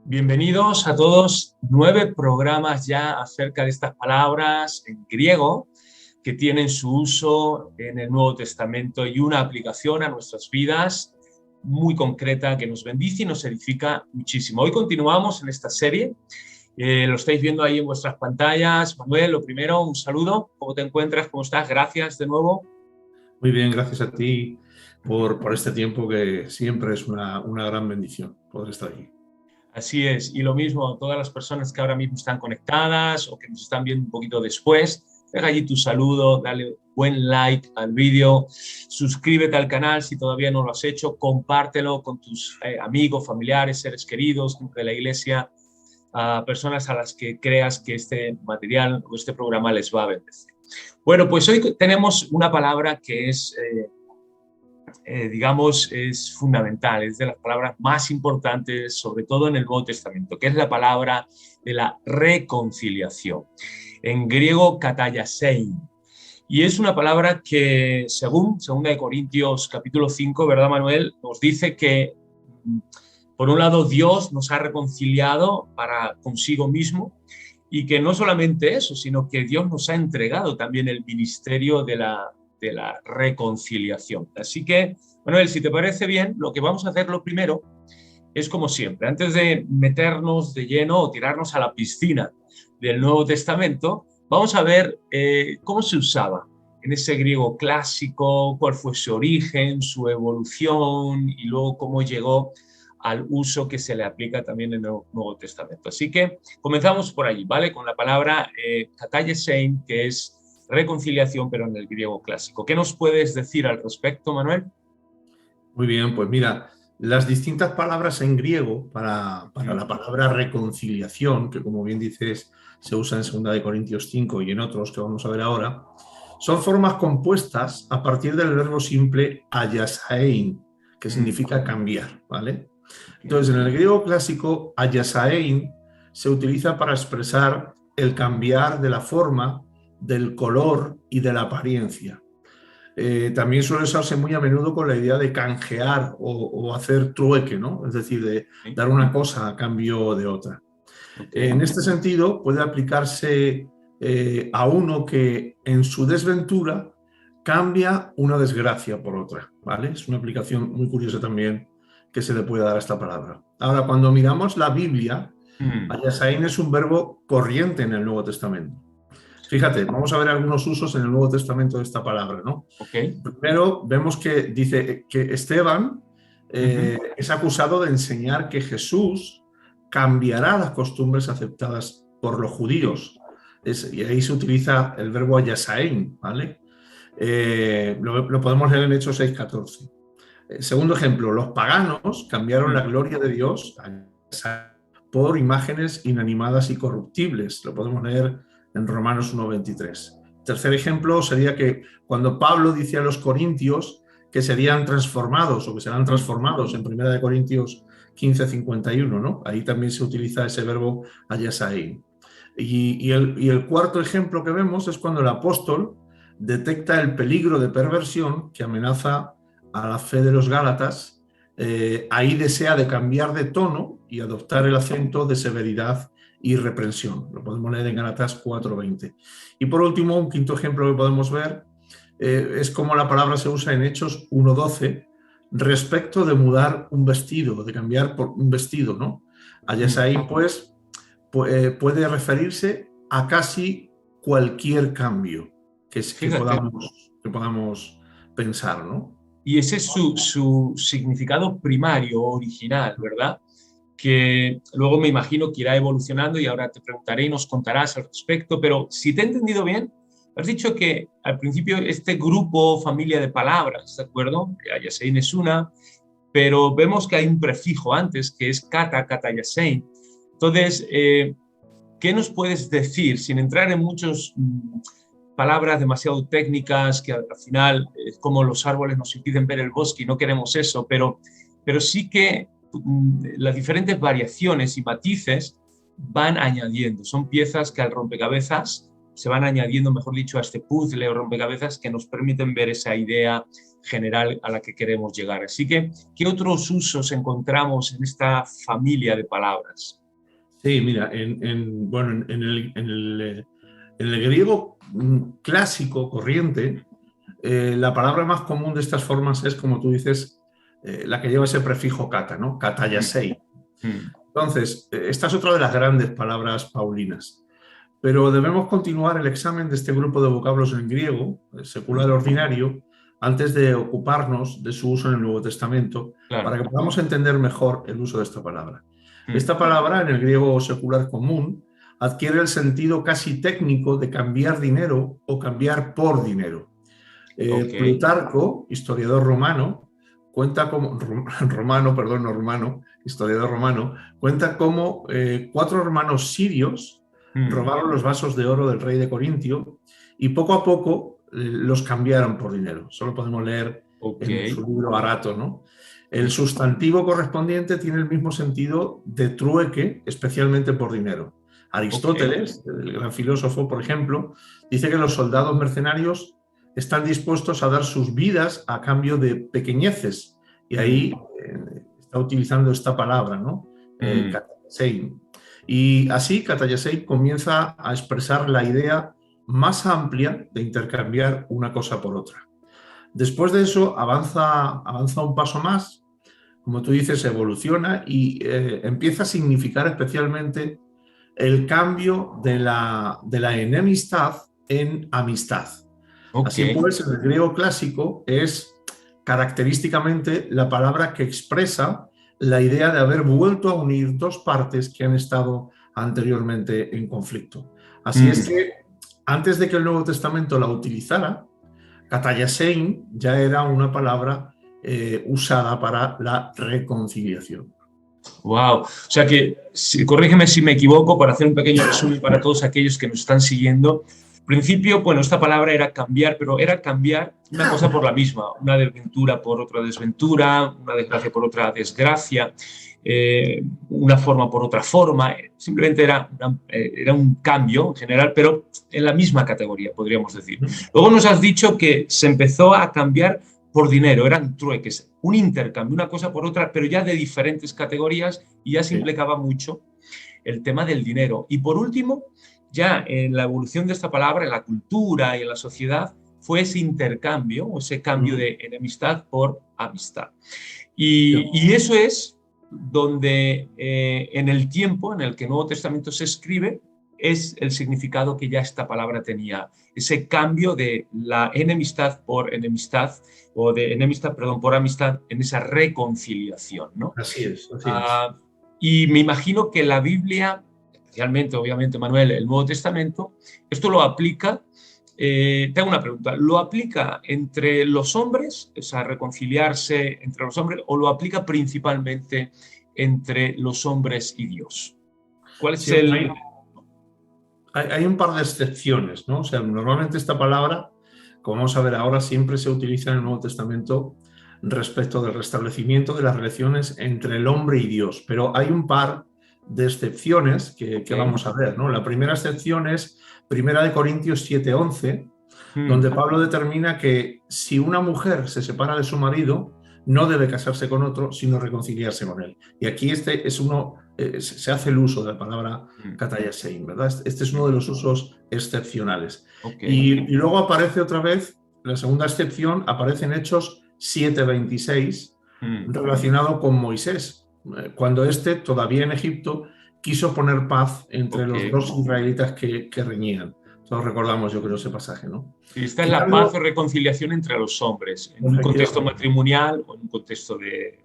Bienvenidos a todos. 9 programas ya acerca de estas palabras en griego que tienen su uso en el Nuevo Testamento y una aplicación a nuestras vidas muy concreta que nos bendice y nos edifica muchísimo. Hoy continuamos en esta serie. Lo estáis viendo ahí en vuestras pantallas. Manuel, lo primero, un saludo. ¿Cómo te encuentras? ¿Cómo estás? Gracias de nuevo. Muy bien, gracias a ti por este tiempo que siempre es una gran bendición poder estar aquí. Así es, y lo mismo a todas las personas que ahora mismo están conectadas o que nos están viendo un poquito después, deja allí tu saludo, dale buen like al vídeo, suscríbete al canal si todavía no lo has hecho, compártelo con tus amigos, familiares, seres queridos de la iglesia, a personas a las que creas que este material o este programa les va a bendecir. Bueno, pues hoy tenemos una palabra que es... digamos, es fundamental, es de las palabras más importantes, sobre todo en el Nuevo Testamento, que es la palabra de la reconciliación. En griego, katallasein. Y es una palabra que, según 2 Corintios capítulo 5, ¿verdad, Manuel? Nos dice que, por un lado, Dios nos ha reconciliado para consigo mismo y que no solamente eso, sino que Dios nos ha entregado también el ministerio de la reconciliación. Así que, Manuel, si te parece bien, lo que vamos a hacer lo primero es como siempre, antes de meternos de lleno o tirarnos a la piscina del Nuevo Testamento, vamos a ver cómo se usaba en ese griego clásico, cuál fue su origen, su evolución y luego cómo llegó al uso que se le aplica también en el Nuevo Testamento. Así que comenzamos por allí, ¿vale? Con la palabra katallasein, que es reconciliación, pero en el griego clásico. ¿Qué nos puedes decir al respecto, Manuel? Muy bien, pues mira, las distintas palabras en griego para la palabra reconciliación, que como bien dices se usa en 2 Corintios 5 y en otros que vamos a ver ahora, son formas compuestas a partir del verbo simple ayasain, que significa cambiar, ¿vale? Entonces, en el griego clásico, ayasain se utiliza para expresar el cambiar de la forma, del color y de la apariencia. También suele usarse muy a menudo con la idea de canjear o hacer trueque, ¿no? Es decir, de dar una cosa a cambio de otra. En este sentido, puede aplicarse a uno que en su desventura cambia una desgracia por otra, ¿vale? Es una aplicación muy curiosa también que se le puede dar a esta palabra. Ahora, cuando miramos la Biblia, ayasain es un verbo corriente en el Nuevo Testamento. Fíjate, vamos a ver algunos usos en el Nuevo Testamento de esta palabra, ¿no? Primero, vemos que dice que Esteban es acusado de enseñar que Jesús cambiará las costumbres aceptadas por los judíos. Y ahí se utiliza el verbo ayasain, ¿vale? Lo podemos leer en Hechos 6:14. Segundo ejemplo, los paganos cambiaron la gloria de Dios por imágenes inanimadas y corruptibles. Lo podemos leer en Romanos 1:23. Tercer ejemplo sería que cuando Pablo dice a los corintios que serían transformados o que serán transformados en 1 Corintios 15:51, ¿no? Ahí también se utiliza ese verbo ayasain. Y el cuarto ejemplo que vemos es cuando el apóstol detecta el peligro de perversión que amenaza a la fe de los gálatas. Ahí desea de cambiar de tono y adoptar el acento de severidad y reprensión. Lo podemos leer en Gálatas 4:20. Y por último, un quinto ejemplo que podemos ver es cómo la palabra se usa en Hechos 1:12 respecto de mudar un vestido, de cambiar por un vestido, ¿no? Ayasain, pues, puede referirse a casi cualquier cambio que podamos pensar, ¿no? Y ese es su significado primario, original, ¿verdad? Que luego me imagino que irá evolucionando y ahora te preguntaré y nos contarás al respecto, pero si te he entendido bien, has dicho que al principio este grupo, familia de palabras, ¿de acuerdo? Ayasein es una, pero vemos que hay un prefijo antes que es katallasein. Entonces, ¿qué nos puedes decir, sin entrar en muchas palabras demasiado técnicas que al final es como los árboles nos impiden ver el bosque y no queremos eso, pero sí que las diferentes variaciones y matices van añadiendo, son piezas que al rompecabezas se van añadiendo, mejor dicho, a este puzzle o rompecabezas que nos permiten ver esa idea general a la que queremos llegar. Así que, ¿qué otros usos encontramos en esta familia de palabras? Sí, mira, bueno, en el griego clásico, corriente, la palabra más común de estas formas es, como tú dices, la que lleva ese prefijo kata, ¿no? Katayasei. Entonces, esta es otra de las grandes palabras paulinas. Pero debemos continuar el examen de este grupo de vocablos en griego, el secular ordinario, antes de ocuparnos de su uso en el Nuevo Testamento, Claro. para que podamos entender mejor el uso de esta palabra. Esta palabra, en el griego secular común, adquiere el sentido casi técnico de cambiar dinero o cambiar por dinero. Plutarco, historiador romano, cuenta como historiador romano, cuenta cómo 4 hermanos sirios robaron los vasos de oro del rey de Corintio y poco a poco los cambiaron por dinero. Solo podemos leer en su libro barato, ¿no? El sustantivo correspondiente tiene el mismo sentido de trueque, especialmente por dinero. Aristóteles, el gran filósofo, por ejemplo, dice que los soldados mercenarios están dispuestos a dar sus vidas a cambio de pequeñeces. Y ahí está utilizando esta palabra, ¿no? Katayasei. Y así Katayasei comienza a expresar la idea más amplia de intercambiar una cosa por otra. Después de eso avanza un paso más, como tú dices, evoluciona y empieza a significar especialmente el cambio de la enemistad en amistad. Así pues, en el griego clásico es característicamente la palabra que expresa la idea de haber vuelto a unir 2 partes que han estado anteriormente en conflicto. Así es que antes de que el Nuevo Testamento la utilizara, Katayasein ya era una palabra usada para la reconciliación. Wow, o sea que, corrígeme si me equivoco, para hacer un pequeño resumen para todos aquellos que nos están siguiendo. Al principio, bueno, esta palabra era cambiar, pero era cambiar una cosa por la misma, una desventura por otra desventura, una desgracia por otra desgracia, una forma por otra forma. Simplemente era un cambio en general, pero en la misma categoría, podríamos decir. Luego nos has dicho que se empezó a cambiar por dinero, eran trueques, un intercambio, una cosa por otra, pero ya de diferentes categorías, y ya se implicaba mucho el tema del dinero. Y por último, ya en la evolución de esta palabra, en la cultura y en la sociedad, fue ese intercambio, o ese cambio de enemistad por amistad. Y eso es donde en el tiempo en el que el Nuevo Testamento se escribe, es el significado que ya esta palabra tenía, ese cambio de la enemistad por enemistad, o de enemistad, perdón, por amistad, en esa reconciliación, ¿no? Así es. Y me imagino que la Biblia, especialmente, obviamente, Manuel, el Nuevo Testamento, esto lo aplica, te hago una pregunta, ¿lo aplica entre los hombres, o sea, reconciliarse entre los hombres, o lo aplica principalmente entre los hombres y Dios? ¿Cuál es el...? Hay un par de excepciones, ¿no? O sea, normalmente esta palabra, como vamos a ver ahora, siempre se utiliza en el Nuevo Testamento respecto del restablecimiento de las relaciones entre el hombre y Dios. Pero hay un par de excepciones que vamos a ver, ¿no? La primera excepción es 1 Corintios 7:11, donde Pablo determina que si una mujer se separa de su marido, no debe casarse con otro, sino reconciliarse con él. Y aquí se hace el uso de la palabra Katayasein, ¿verdad? Este es uno de los usos excepcionales. Y luego aparece otra vez, la segunda excepción, aparece en Hechos 7:26, relacionado con Moisés, cuando todavía en Egipto, quiso poner paz entre los 2 israelitas que reñían. Todos recordamos, yo creo, ese pasaje, ¿no? Esta es la paz o reconciliación entre los hombres, en un contexto matrimonial o en un contexto de...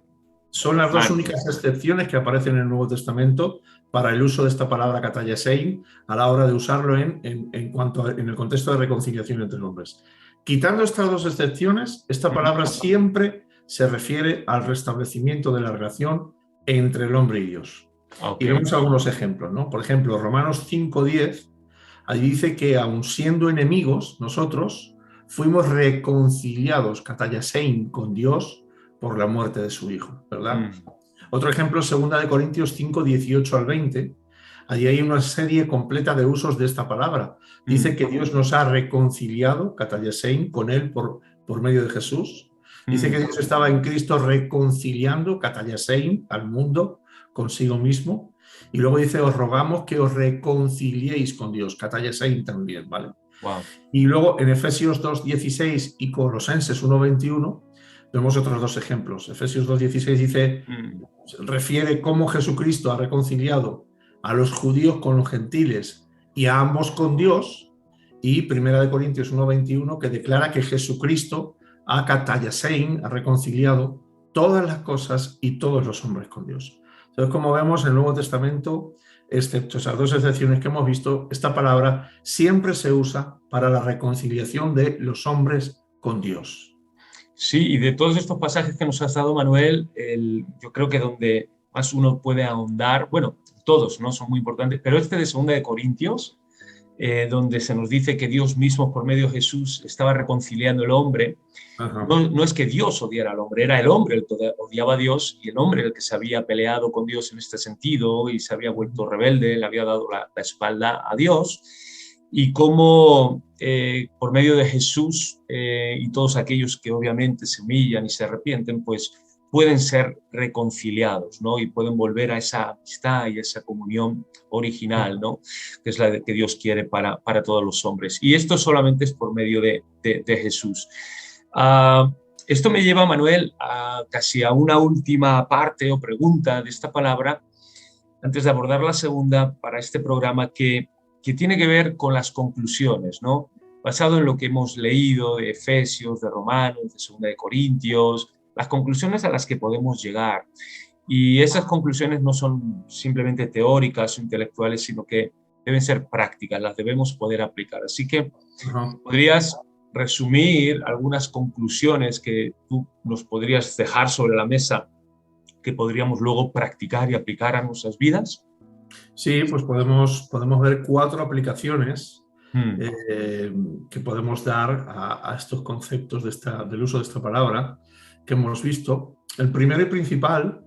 Son las 2 únicas excepciones que aparecen en el Nuevo Testamento para el uso de esta palabra Katayasein a la hora de usarlo en el contexto de reconciliación entre hombres. Quitando estas 2 excepciones, esta palabra siempre se refiere al restablecimiento de la relación entre el hombre y Dios. Y vemos algunos ejemplos, ¿no? Por ejemplo, Romanos 5:10, allí dice que aun siendo enemigos, nosotros fuimos reconciliados, Katayasein, con Dios por la muerte de su Hijo, ¿verdad? Otro ejemplo, 2 Corintios 5:18 al 20, allí hay una serie completa de usos de esta palabra. Dice que Dios nos ha reconciliado, katayesein, con Él por medio de Jesús. Dice que Dios estaba en Cristo reconciliando, katayesein, al mundo consigo mismo. Y luego dice, os rogamos que os reconciliéis con Dios, katayesein también, ¿vale? Wow. Y luego en Efesios 2:16 y Colosenses 1:21 vemos otros dos ejemplos. Efesios 2:16 dice, refiere cómo Jesucristo ha reconciliado a los judíos con los gentiles y a ambos con Dios, y 1 Corintios 1:21 que declara que Jesucristo ha katayasein, ha reconciliado todas las cosas y todos los hombres con Dios. Entonces, como vemos en el Nuevo Testamento, excepto esas dos excepciones que hemos visto, esta palabra siempre se usa para la reconciliación de los hombres con Dios. Sí, y de todos estos pasajes que nos has dado, Manuel, yo creo que donde más uno puede ahondar, bueno, todos, ¿no? Son muy importantes, pero este de 2 Corintios, donde se nos dice que Dios mismo, por medio de Jesús, estaba reconciliando al hombre. No es que Dios odiara al hombre, era el hombre el que odiaba a Dios, y el hombre el que se había peleado con Dios en este sentido y se había vuelto rebelde, le había dado la espalda a Dios. Y cómo por medio de Jesús y todos aquellos que obviamente se humillan y se arrepienten, pues pueden ser reconciliados, ¿no? Y pueden volver a esa amistad y esa comunión original, ¿no? Que es la que Dios quiere para todos los hombres. Y esto solamente es por medio de Jesús. Esto me lleva, Manuel, casi a una última parte o pregunta de esta palabra, antes de abordar la segunda para este programa, que tiene que ver con las conclusiones, ¿no? Basado en lo que hemos leído de Efesios, de Romanos, de 2 Corintios, las conclusiones a las que podemos llegar. Y esas conclusiones no son simplemente teóricas o intelectuales, sino que deben ser prácticas, las debemos poder aplicar. Así que podrías resumir algunas conclusiones que tú nos podrías dejar sobre la mesa que podríamos luego practicar y aplicar a nuestras vidas. Sí, pues podemos ver 4 aplicaciones que podemos dar a estos conceptos del uso de esta palabra que hemos visto. El primero y principal,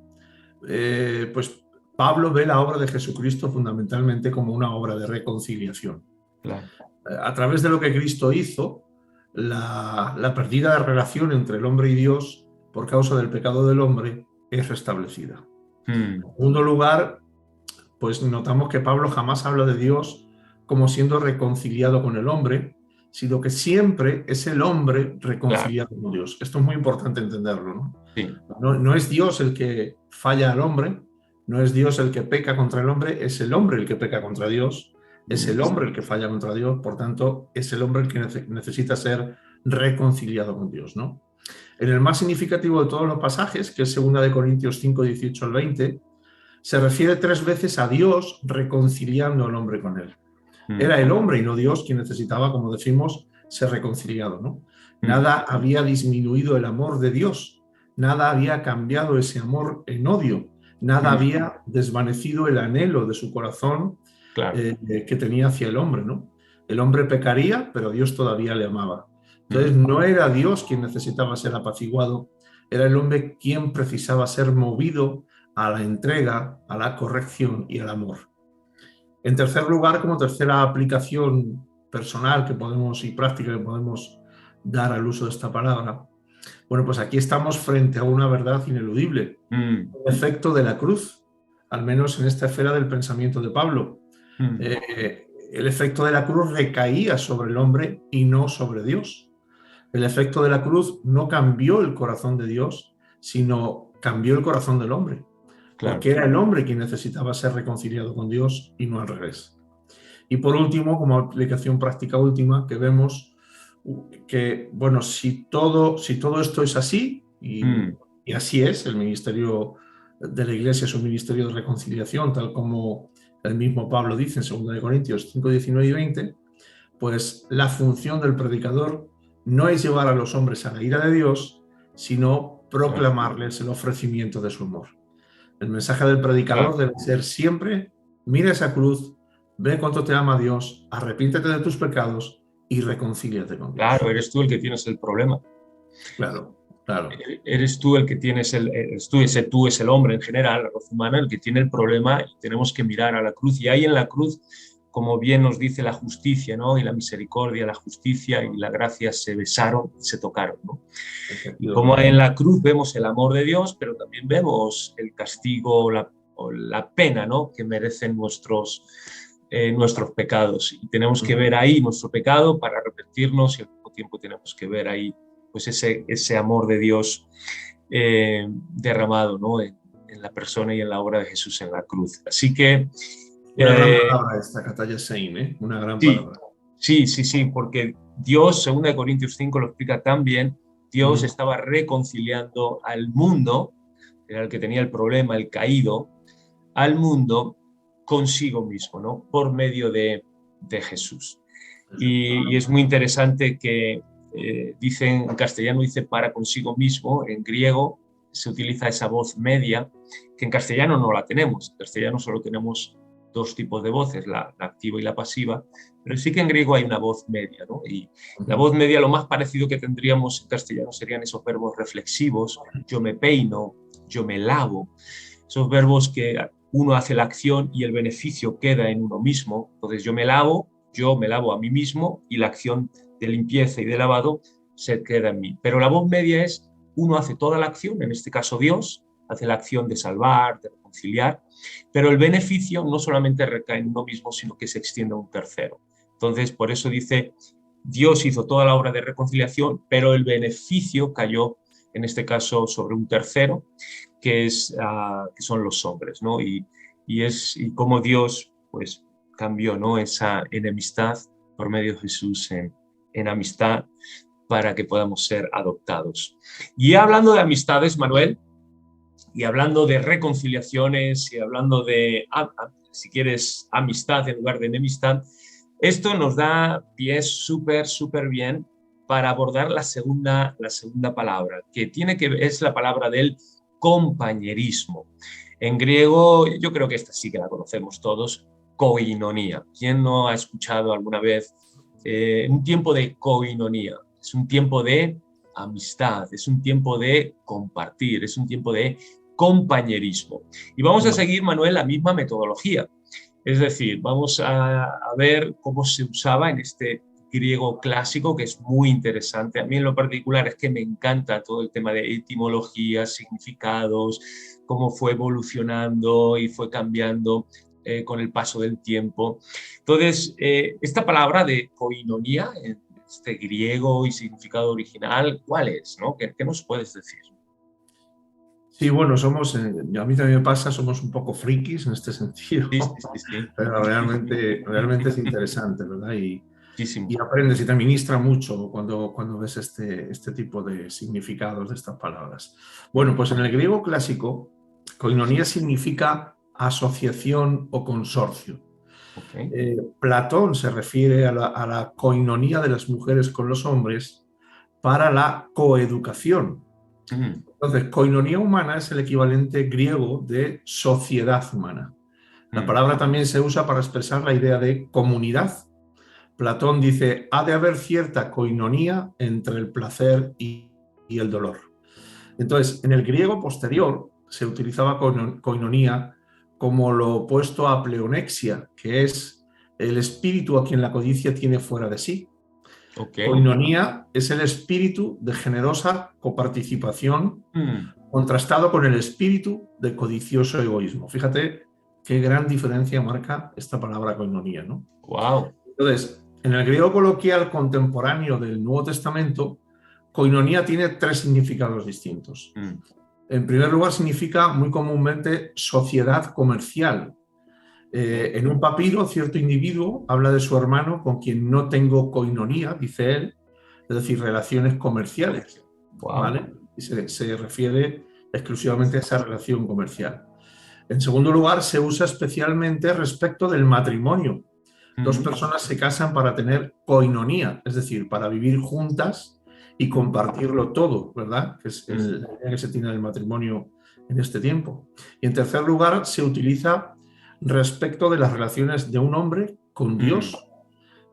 pues Pablo ve la obra de Jesucristo fundamentalmente como una obra de reconciliación. Claro. A través de lo que Cristo hizo, la pérdida de relación entre el hombre y Dios por causa del pecado del hombre es restablecida. En segundo lugar, pues notamos que Pablo jamás habla de Dios como siendo reconciliado con el hombre, sino que siempre es el hombre reconciliado con Dios. Esto es muy importante entenderlo, ¿no? Sí. No es Dios el que falla al hombre, no es Dios el que peca contra el hombre, es el hombre el que peca contra Dios, es el hombre el que falla contra Dios, por tanto, es el hombre el que necesita ser reconciliado con Dios, ¿no? En el más significativo de todos los pasajes, que es 2 Corintios 5, 18 al 20, se refiere 3 veces a Dios reconciliando al hombre con él. Era el hombre y no Dios quien necesitaba, como decimos, ser reconciliado, ¿no? Nada había disminuido el amor de Dios, nada había cambiado ese amor en odio, nada había desvanecido el anhelo de su corazón que tenía hacia el hombre, ¿no? El hombre pecaría, pero Dios todavía le amaba. Entonces no era Dios quien necesitaba ser apaciguado, era el hombre quien precisaba ser movido a la entrega, a la corrección y al amor. En tercer lugar, como tercera aplicación personal y práctica que podemos dar al uso de esta palabra, bueno, pues aquí estamos frente a una verdad ineludible, el efecto de la cruz, al menos en esta esfera del pensamiento de Pablo. El efecto de la cruz recaía sobre el hombre y no sobre Dios. El efecto de la cruz no cambió el corazón de Dios, sino cambió el corazón del hombre. Porque era el hombre quien necesitaba ser reconciliado con Dios y no al revés. Y por último, como aplicación práctica última, que vemos que, bueno, si todo esto es así, y así es, el ministerio de la Iglesia es un ministerio de reconciliación, tal como el mismo Pablo dice en 2 Corintios 5, 19 y 20, pues la función del predicador no es llevar a los hombres a la ira de Dios, sino proclamarles el ofrecimiento de su amor. El mensaje del predicador debe ser siempre: mira esa cruz, ve cuánto te ama Dios, arrepíntete de tus pecados y reconcíliate con Dios. Claro, eres tú el que tienes el problema. Claro. claro. Eres tú el que tienes ese tú es el hombre en general, la raza humana, el que tiene el problema y tenemos que mirar a la cruz. Y ahí en la cruz, como bien nos dice la justicia, ¿no? Y la misericordia, la justicia y la gracia se besaron y se tocaron, ¿no? Y como Efectivamente. en la cruz vemos el amor de Dios, pero también vemos el castigo o la pena, ¿no? Que merecen nuestros pecados. Y tenemos que ver ahí nuestro pecado para arrepentirnos y al mismo tiempo tenemos que ver ahí pues ese amor de Dios derramado, ¿no? En la persona y en la obra de Jesús en la cruz. Así que Una gran eh, palabra esta, Kataya Sein, ¿eh? Una gran sí, palabra. sí, sí, sí, porque Dios, 2 Corintios 5 lo explica tan bien, Dios Ujú. estaba reconciliando al mundo, era el que tenía el problema, el caído, al mundo consigo mismo, ¿no? Por medio de Jesús. Y es muy interesante que dicen, en castellano dice para consigo mismo, en griego se utiliza esa voz media, que en castellano no la tenemos. En castellano solo tenemos dos tipos de voces, la activa y la pasiva, pero sí que en griego hay una voz media, ¿no? Y la Ujú. voz media, lo más parecido que tendríamos en castellano serían esos verbos reflexivos, yo me peino, yo me lavo, esos verbos que uno hace la acción y el beneficio queda en uno mismo. Entonces yo me lavo a mí mismo y la acción de limpieza y de lavado se queda en mí. Pero la voz media es uno hace toda la acción, en este caso Dios, hace la acción de salvar, de reconciliar, pero el beneficio no solamente recae en uno mismo, sino que se extiende a un tercero. Entonces, por eso dice, Dios hizo toda la obra de reconciliación, pero el beneficio cayó, en este caso, sobre un tercero, que son los hombres, ¿no? Y cómo Dios, pues, cambió, ¿no? Esa enemistad por medio de Jesús en amistad para que podamos ser adoptados. Y hablando de amistades, Manuel, y hablando de reconciliaciones, y hablando de, si quieres, amistad en lugar de enemistad, esto nos da pie súper, súper bien para abordar la segunda palabra, que es la palabra del compañerismo. En griego, yo creo que esta sí que la conocemos todos, koinonía. ¿Quién no ha escuchado alguna vez un tiempo de koinonía? Es un tiempo de amistad, es un tiempo de compartir, es un tiempo de compañerismo. Y vamos a seguir, Manuel, la misma metodología. Es decir, vamos a ver cómo se usaba en este griego clásico, que es muy interesante. A mí en lo particular es que me encanta todo el tema de etimologías, significados, cómo fue evolucionando y fue cambiando con el paso del tiempo. Entonces, esta palabra de koinonía, este griego y significado original, ¿cuál es? ¿No? ¿Qué nos puedes decir? Sí, bueno, a mí también me pasa, somos un poco frikis en este sentido, Sí, sí, sí, sí. pero realmente es interesante, ¿verdad? Y Muchísimo. aprendes y te ministra mucho cuando ves este tipo de significados de estas palabras. Bueno, pues en el griego clásico, koinonía significa asociación o consorcio. Ok. Platón se refiere a la koinonía de las mujeres con los hombres para la coeducación. Mm, Entonces, koinonía humana es el equivalente griego de sociedad humana. La mm, palabra también se usa para expresar la idea de comunidad. Platón dice, ha de haber cierta koinonía entre el placer y el dolor. Entonces, en el griego posterior se utilizaba koinonía como lo opuesto a pleonexia, que es el espíritu a quien la codicia tiene fuera de sí. ok. Koinonía es el espíritu de generosa coparticipación Mm, contrastado con el espíritu de codicioso egoísmo. Fíjate qué gran diferencia marca esta palabra koinonía, ¿no? wow. Entonces, en el griego coloquial contemporáneo del Nuevo Testamento, koinonía tiene tres significados distintos. Mm, En primer lugar, significa muy comúnmente sociedad comercial. ok. En un papiro, cierto individuo habla de su hermano con quien no tengo koinonía, dice él, es decir, relaciones comerciales, Wow. ¿vale? Y se refiere exclusivamente a esa relación comercial. En segundo lugar, se usa especialmente respecto del matrimonio. Dos Mm, personas se casan para tener koinonía, es decir, para vivir juntas y compartirlo todo, ¿verdad? Que es mm, la idea que se tiene del matrimonio en este tiempo. Y en tercer lugar, se utiliza respecto de las relaciones de un hombre con mm, Dios.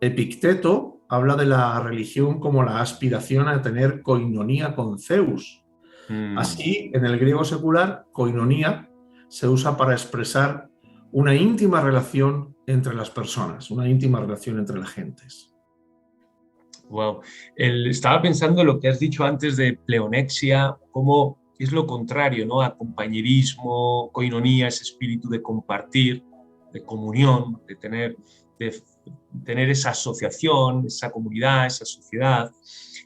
Epicteto habla de la religión como la aspiración a tener koinonía con Zeus. Mm. Así, en el griego secular, koinonía se usa para expresar una íntima relación entre las personas, una íntima relación entre las gentes. Wow. Estaba pensando en lo que has dicho antes de pleonexia, cómo es lo contrario, ¿no? A compañerismo, coinonía, ese espíritu de compartir, de comunión, de tener esa asociación, esa comunidad, esa sociedad,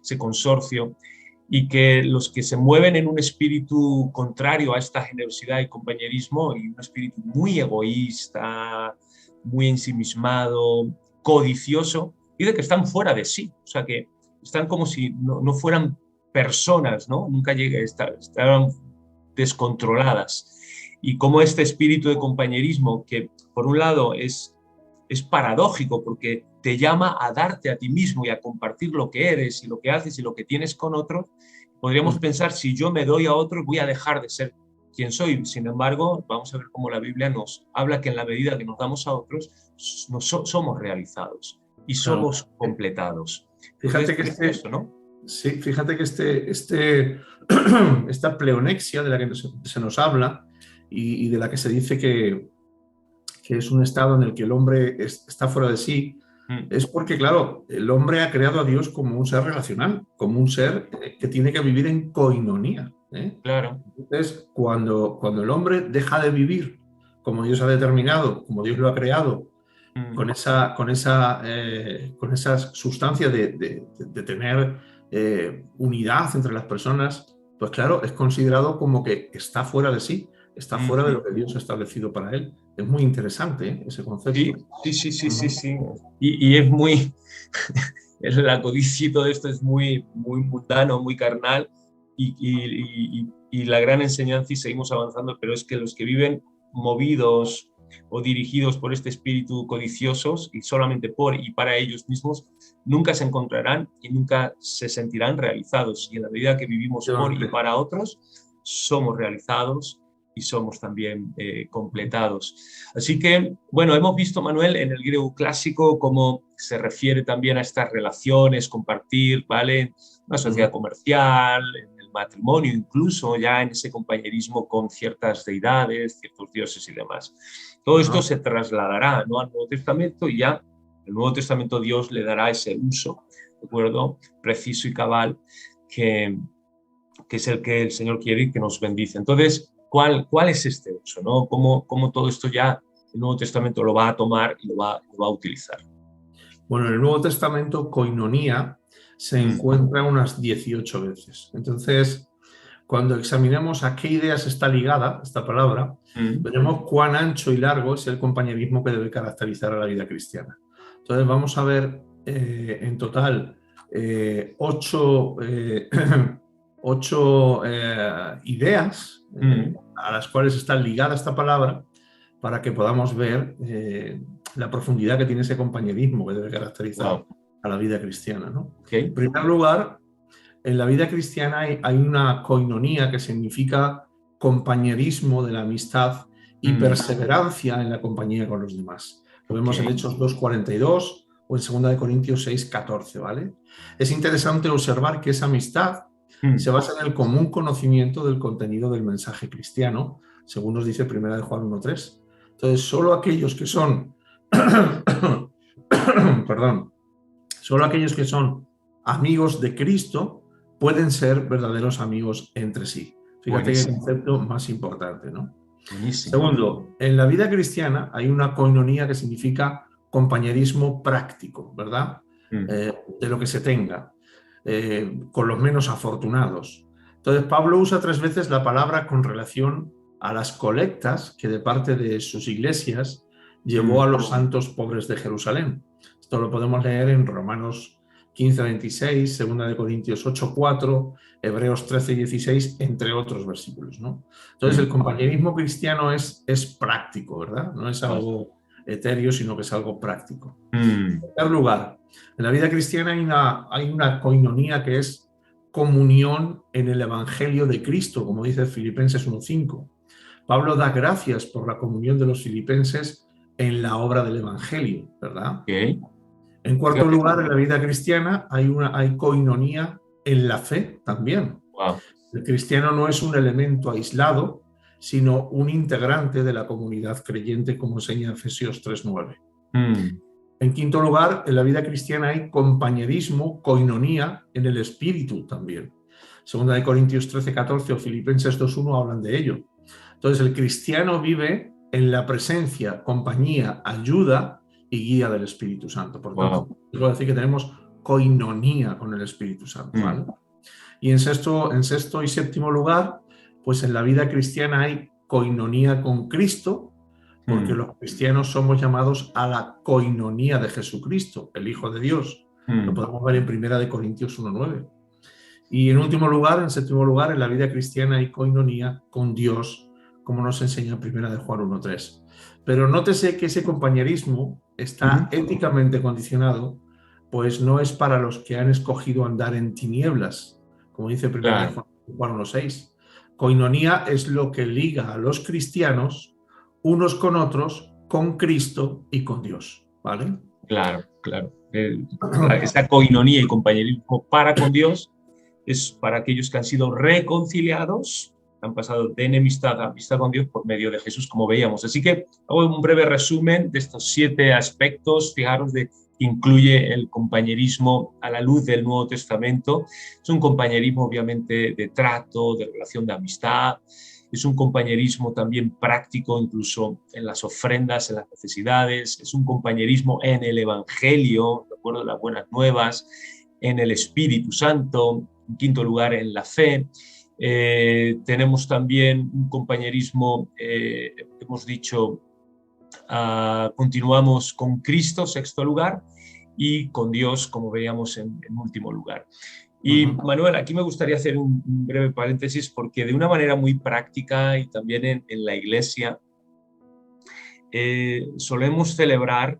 ese consorcio, y que los que se mueven en un espíritu contrario a esta generosidad y compañerismo, y un espíritu muy egoísta, muy ensimismado, codicioso, dice que están fuera de sí, o sea que están como si no fueran personas, ¿no? Nunca llegué a estar, estaban descontroladas. Y como este espíritu de compañerismo, que por un lado es paradójico porque te llama a darte a ti mismo y a compartir lo que eres y lo que haces y lo que tienes con otros, podríamos pensar, si yo me doy a otros, voy a dejar de ser quien soy. Sin embargo, vamos a ver cómo la Biblia nos habla que en la medida que nos damos a otros, somos realizados y Claro. somos completados. Entonces, Fíjate que precioso, ¿no? sí, fíjate que esta pleonexia de la que se nos habla y de la que se dice que es un estado en el que el hombre está fuera de sí, Mm, es porque, claro, el hombre ha creado a Dios como un ser relacional, como un ser que tiene que vivir en coinonía, ¿eh? claro. Entonces, cuando el hombre deja de vivir como Dios ha determinado, como Dios lo ha creado, Mm, con esa sustancia de tener unidad entre las personas, pues claro, es considerado como que está fuera de sí, está fuera de mm. lo que Dios ha establecido para él. Es muy interesante, ¿eh? Ese Sí, concepto. sí, sí, sí, sí, Ujú. sí. Y es muy, el codicia y todo esto es muy, muy mundano, muy carnal y la gran enseñanza, y seguimos avanzando, pero es que los que viven movidos o dirigidos por este espíritu codiciosos y solamente por y para ellos mismos, nunca se encontrarán y nunca se sentirán realizados. Y en la medida que vivimos por y Efectivamente. para otros, somos realizados y somos también completados. Así que, bueno, hemos visto, Manuel, en el griego clásico cómo se refiere también a estas relaciones, compartir, ¿vale? Una sociedad Ujú. comercial, en el matrimonio, incluso ya en ese compañerismo con ciertas deidades, ciertos dioses y demás. Todo esto Ajá. se trasladará, ¿no?, al Nuevo Testamento, y ya el Nuevo Testamento Dios le dará ese uso, ¿de acuerdo?, preciso y cabal, que es el que el Señor quiere y que nos bendice. Entonces, ¿cuál es este uso, ¿no? ¿Cómo todo esto ya el Nuevo Testamento lo va a tomar y lo va a utilizar? Bueno, en el Nuevo Testamento, koinonía se Mm, encuentra unas 18 veces. Entonces, cuando examinemos a qué ideas está ligada esta palabra, mm, veremos cuán ancho y largo es el compañerismo que debe caracterizar a la vida cristiana. Entonces, vamos a ver en total ocho, ocho ideas mm. a las cuales está ligada esta palabra para que podamos ver la profundidad que tiene ese compañerismo que debe caracterizar Wow. a la vida cristiana, ¿no? En Ok. primer lugar, en la vida cristiana hay una koinonía que significa compañerismo de la amistad y Mm, perseverancia en la compañía con los demás. Lo ok. vemos en Hechos 2:42 o en 2 Corintios 6:14, ¿vale? Es interesante observar que esa amistad Mm, se basa en el común conocimiento del contenido del mensaje cristiano, según nos dice 1 Juan 1:3. Entonces, solo aquellos que son, perdón, solo aquellos que son amigos de Cristo pueden ser verdaderos amigos entre sí. Fíjate qué buenísimo, concepto más importante, ¿no? buenísimo. Segundo, en la vida cristiana hay una koinonía que significa compañerismo práctico, ¿verdad? Mm, De lo que se tenga, con los menos afortunados. Entonces, Pablo usa 3 veces la palabra con relación a las colectas que de parte de sus iglesias llevó mm, a los santos pobres de Jerusalén. Esto lo podemos leer en Romanos 15:26, 2 Corintios 8:4, Hebreos 13:16, entre otros versículos, ¿no? Entonces, el mm. compañerismo cristiano es práctico, ¿verdad? No es Wow. algo etéreo, sino que es algo práctico. Mm, En tercer lugar, en la vida cristiana hay una koinonía que es comunión en el Evangelio de Cristo, como dice Filipenses 1:5. Pablo da gracias por la comunión de los filipenses en la obra del Evangelio, ¿verdad? ok. En cuarto Fíjate. lugar, en la vida cristiana hay koinonía en la fe también. Wow. El cristiano no es un elemento aislado, sino un integrante de la comunidad creyente, como enseña Efesios 3:9. Mm. En quinto lugar, en la vida cristiana hay compañerismo, koinonía, en el espíritu también. Segunda de Corintios 13:14 o Filipenses 2:1 hablan de ello. Entonces, el cristiano vive en la presencia, compañía, ayuda y guía del Espíritu Santo. Por tanto, Wow. puedo decir que tenemos koinonía con el Espíritu Santo, ¿vale? Y en sexto y séptimo lugar, pues en la vida cristiana hay koinonía con Cristo, porque los cristianos somos llamados a la koinonía de Jesucristo, el Hijo de Dios. Lo podemos ver en Primera de Corintios 1:9. Y en último lugar, en séptimo lugar, en la vida cristiana hay koinonía con Dios, como nos enseña Primera de Juan 1:3. Pero nótese que ese compañerismo está éticamente condicionado, pues no es para los que han escogido andar en tinieblas, como dice Primera de Claro, Juan 1:6. Koinonía es lo que liga a los cristianos unos con otros, con Cristo y con Dios, ¿vale? claro, claro. Esa coinonía y compañerismo para con Dios es para aquellos que han sido reconciliados, han pasado de enemistad a amistad con Dios por medio de Jesús, como veíamos. Así que hago un breve resumen de estos 7 aspectos, fijaros, que incluye el compañerismo a la luz del Nuevo Testamento. Es un compañerismo, obviamente, de trato, de relación de amistad. Es un compañerismo también práctico, incluso en las ofrendas, en las necesidades. Es un compañerismo en el Evangelio, de acuerdo a las buenas nuevas, en el Espíritu Santo, en quinto lugar, en la fe. Tenemos también un compañerismo, hemos dicho, continuamos con Cristo, sexto lugar, y con Dios, como veíamos, en último lugar. Y Manuel, aquí me gustaría hacer un breve paréntesis porque de una manera muy práctica y también en la iglesia solemos celebrar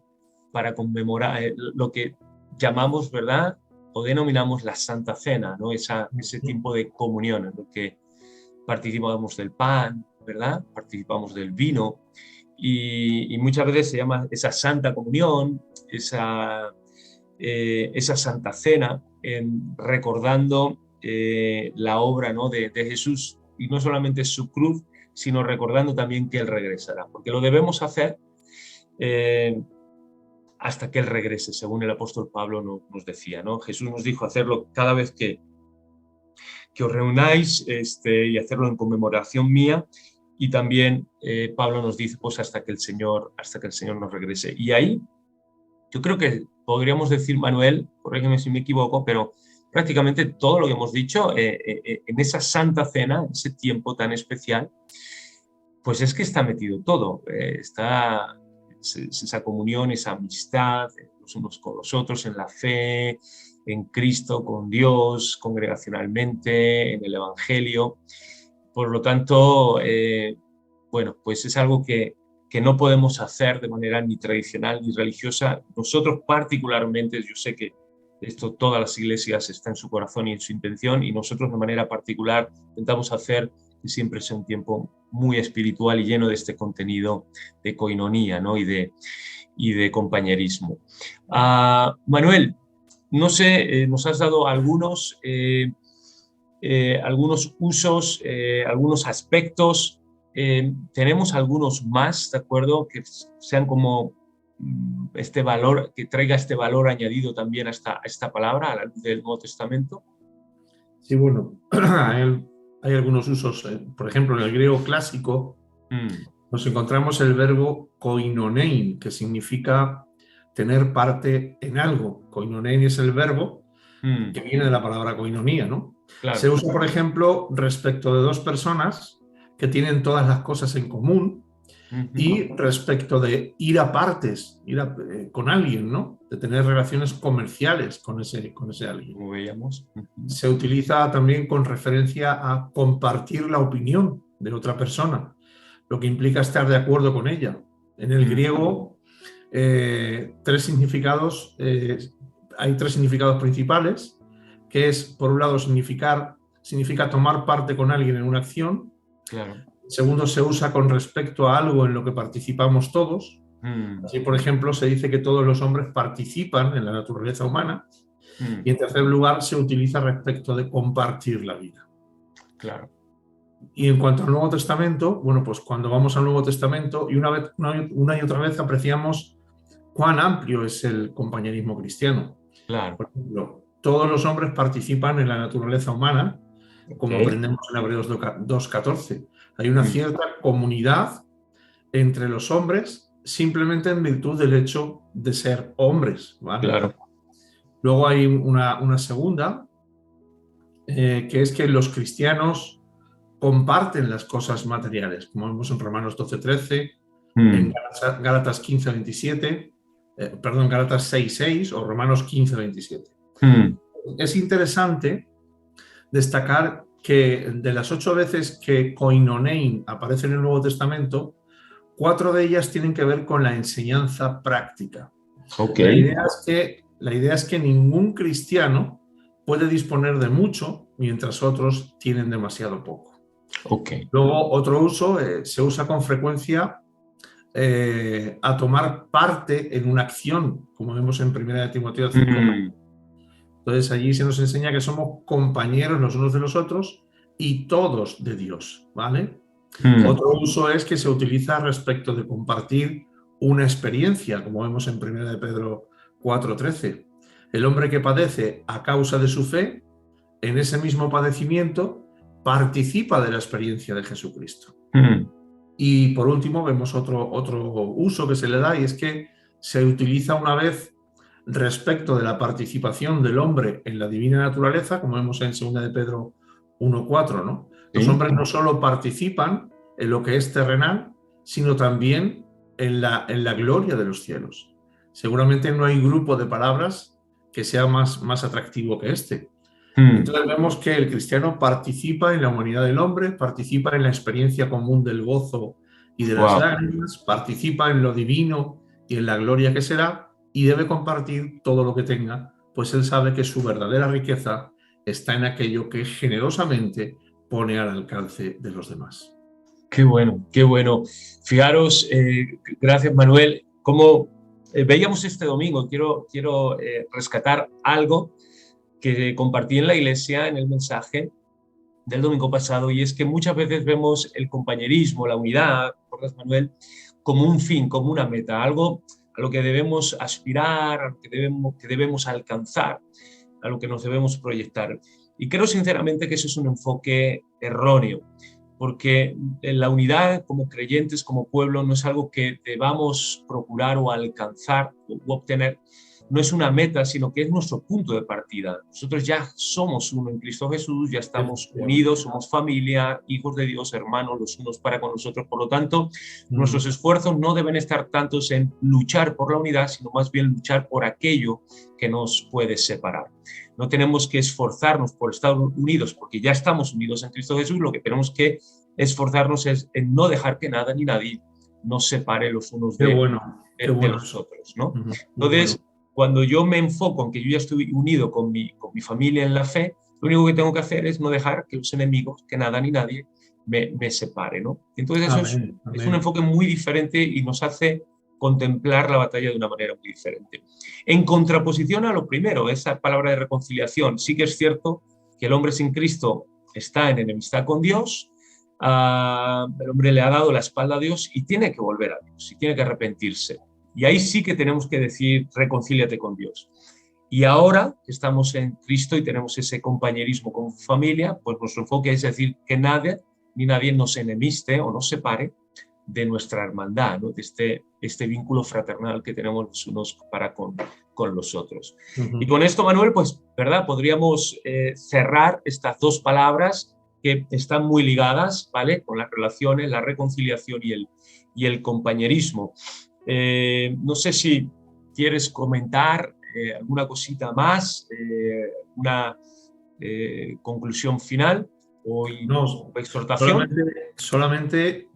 para conmemorar lo que llamamos, ¿verdad? O denominamos la Santa Cena, ¿no? Ese tiempo de comunión en lo que participamos del pan, ¿verdad? Participamos del vino y muchas veces se llama esa Santa Comunión, esa Santa Cena, recordando la obra, ¿no? de Jesús, y no solamente su cruz, sino recordando también que Él regresará, porque lo debemos hacer hasta que Él regrese, según el apóstol Pablo nos decía, ¿no? Jesús nos dijo hacerlo cada vez que os reunáis y hacerlo en conmemoración mía, y también Pablo nos dice pues hasta que el Señor nos regrese. Y ahí yo creo que podríamos decir, Manuel, corrígeme si me equivoco, pero prácticamente todo lo que hemos dicho en esa Santa Cena, ese tiempo tan especial, pues es que está metido todo. Está esa comunión, esa amistad, los unos con los otros, en la fe, en Cristo, con Dios, congregacionalmente, en el Evangelio. Por lo tanto, bueno, pues es algo que no podemos hacer de manera ni tradicional ni religiosa. Nosotros particularmente, yo sé que esto todas las iglesias está en su corazón y en su intención, y nosotros de manera particular intentamos hacer que siempre sea un tiempo muy espiritual y lleno de este contenido de coinonía, ¿no? y de compañerismo. Manuel, no sé, nos has dado algunos usos, algunos aspectos. Tenemos algunos más, ¿de acuerdo? Que sean como este valor, que traiga este valor añadido también a esta palabra, a la luz del Nuevo Testamento. Sí, bueno, hay algunos usos. Por ejemplo, en el griego clásico nos encontramos el verbo koinonein, que significa tener parte en algo. Koinonein es el verbo que viene de la palabra koinonía, ¿no? Claro. Se usa, por ejemplo, respecto de dos personas que tienen todas las cosas en común, y respecto de ir a partes, con alguien, ¿no? De tener relaciones comerciales con ese alguien. Como veíamos. Se utiliza también con referencia a compartir la opinión de otra persona, lo que implica estar de acuerdo con ella. En el griego, hay tres significados principales, que es, por un lado, significa tomar parte con alguien en una acción. Claro. Segundo, se usa con respecto a algo en lo que participamos todos. Así, por ejemplo, se dice que todos los hombres participan en la naturaleza humana. Y en tercer lugar, se utiliza respecto de compartir la vida. claro. Y en cuanto al Nuevo Testamento, bueno, pues cuando vamos al Nuevo Testamento y una y otra vez apreciamos cuán amplio es el compañerismo cristiano. Claro. Por ejemplo, todos los hombres participan en la naturaleza humana, como Ok. aprendemos en Hebreos 2:14. Hay una Mm, cierta comunidad entre los hombres simplemente en virtud del hecho de ser hombres, ¿vale? claro. Luego hay una segunda, que es que los cristianos comparten las cosas materiales, como vemos en Romanos 12:13, en Mm, Gálatas 15:27, perdón, Gálatas 6:6 o Romanos 15:27. mm, Es interesante destacar que de las 8 veces que koinonein aparece en el Nuevo Testamento, 4 de ellas tienen que ver con la enseñanza práctica. ok. La idea es que ningún cristiano puede disponer de mucho mientras otros tienen demasiado poco. Ok. Luego, otro uso, se usa con frecuencia a tomar parte en una acción, como vemos en 1 Timoteo 5. Mm, Entonces, allí se nos enseña que somos compañeros los unos de los otros y todos de Dios, ¿vale? mm, Otro uso es que se utiliza respecto de compartir una experiencia, como vemos en 1 Pedro 4:13. El hombre que padece a causa de su fe, en ese mismo padecimiento, participa de la experiencia de Jesucristo. mm, Y por último, vemos otro uso que se le da, y es que se utiliza una vez respecto de la participación del hombre en la divina naturaleza, como vemos en 2 de Pedro 1:4, ¿no? Los sí. hombres no solo participan en lo que es terrenal, sino también en la gloria de los cielos. Seguramente no hay grupo de palabras que sea más atractivo que este. Mm, Entonces vemos que el cristiano participa en la humanidad del hombre, participa en la experiencia común del gozo y de las wow. lágrimas, participa en lo divino y en la gloria que será, y debe compartir todo lo que tenga, pues él sabe que su verdadera riqueza está en aquello que generosamente pone al alcance de los demás. Qué bueno, qué bueno. Fijaros, gracias Manuel, como veíamos este domingo, quiero rescatar algo que compartí en la iglesia en el mensaje del domingo pasado, y es que muchas veces vemos el compañerismo, la unidad, ¿recuerdas, Manuel? Como un fin, como una meta, algo a lo que debemos aspirar, a lo que debemos alcanzar, a lo que nos debemos proyectar. Y creo sinceramente que ese es un enfoque erróneo, porque la unidad como creyentes, como pueblo, no es algo que debamos procurar o alcanzar o obtener. No es una meta, sino que es nuestro punto de partida. Nosotros ya somos uno en Cristo Jesús, ya estamos unidos, somos familia, hijos de Dios, hermanos los unos para con los otros. Por lo tanto, nuestros esfuerzos no deben estar tantos en luchar por la unidad, sino más bien luchar por aquello que nos puede separar. No tenemos que esforzarnos por estar unidos, porque ya estamos unidos en Cristo Jesús. Lo que tenemos que esforzarnos es en no dejar que nada ni nadie nos separe los unos Qué bueno, qué de bueno los eso. otros, ¿no? Muy bueno. Entonces, cuando yo me enfoco en que yo ya estoy unido con mi familia en la fe, lo único que tengo que hacer es no dejar que los enemigos, que nada ni nadie, me separe, ¿no? Entonces eso Amén, es un amén. enfoque muy diferente y nos hace contemplar la batalla de una manera muy diferente. En contraposición a lo primero, esa palabra de reconciliación, sí que es cierto que el hombre sin Cristo está en enemistad con Dios, el hombre le ha dado la espalda a Dios y tiene que volver a Dios y tiene que arrepentirse. Y ahí sí que tenemos que decir, reconcíliate con Dios. Y ahora que estamos en Cristo y tenemos ese compañerismo con familia, pues nuestro enfoque es decir que nadie ni nadie nos enemiste o nos separe de nuestra hermandad, ¿no? De este vínculo fraternal que tenemos los unos para con los otros. Y con esto, Manuel, pues, ¿verdad? Podríamos cerrar estas dos palabras que están muy ligadas, ¿vale? Con las relaciones, la reconciliación y el compañerismo. No sé si quieres comentar alguna cosita más, una conclusión final o No, exhortación. solamente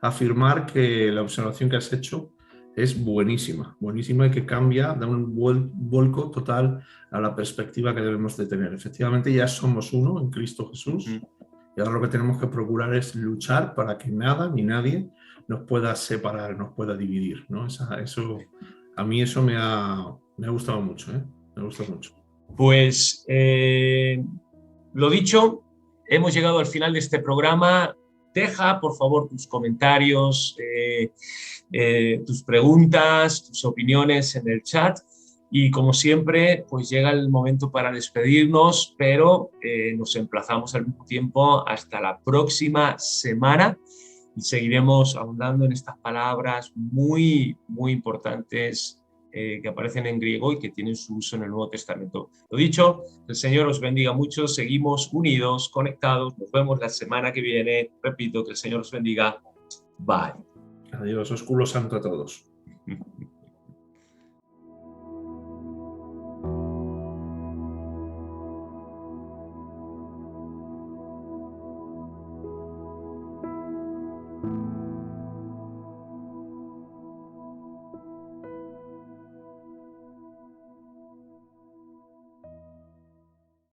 afirmar que la observación que has hecho es buenísima, buenísima, y que cambia, da un vuelco total a la perspectiva que debemos de tener. Efectivamente, ya somos uno en Cristo Jesús, y ahora lo que tenemos que procurar es luchar para que nada ni nadie nos pueda separar, nos pueda dividir, ¿no? A mí eso me ha gustado mucho, ¿eh? Me ha gustado mucho. Pues lo dicho, hemos llegado al final de este programa. Deja, por favor, tus comentarios, tus preguntas, tus opiniones en el chat. Y como siempre, pues llega el momento para despedirnos, pero nos emplazamos al mismo tiempo hasta la próxima semana y seguiremos ahondando en estas palabras muy, muy importantes que aparecen en griego y que tienen su uso en el Nuevo Testamento. Lo dicho, el Señor os bendiga mucho, seguimos unidos, conectados, nos vemos la semana que viene. Repito, que el Señor os bendiga. Bye. Adiós, osculo santo a todos.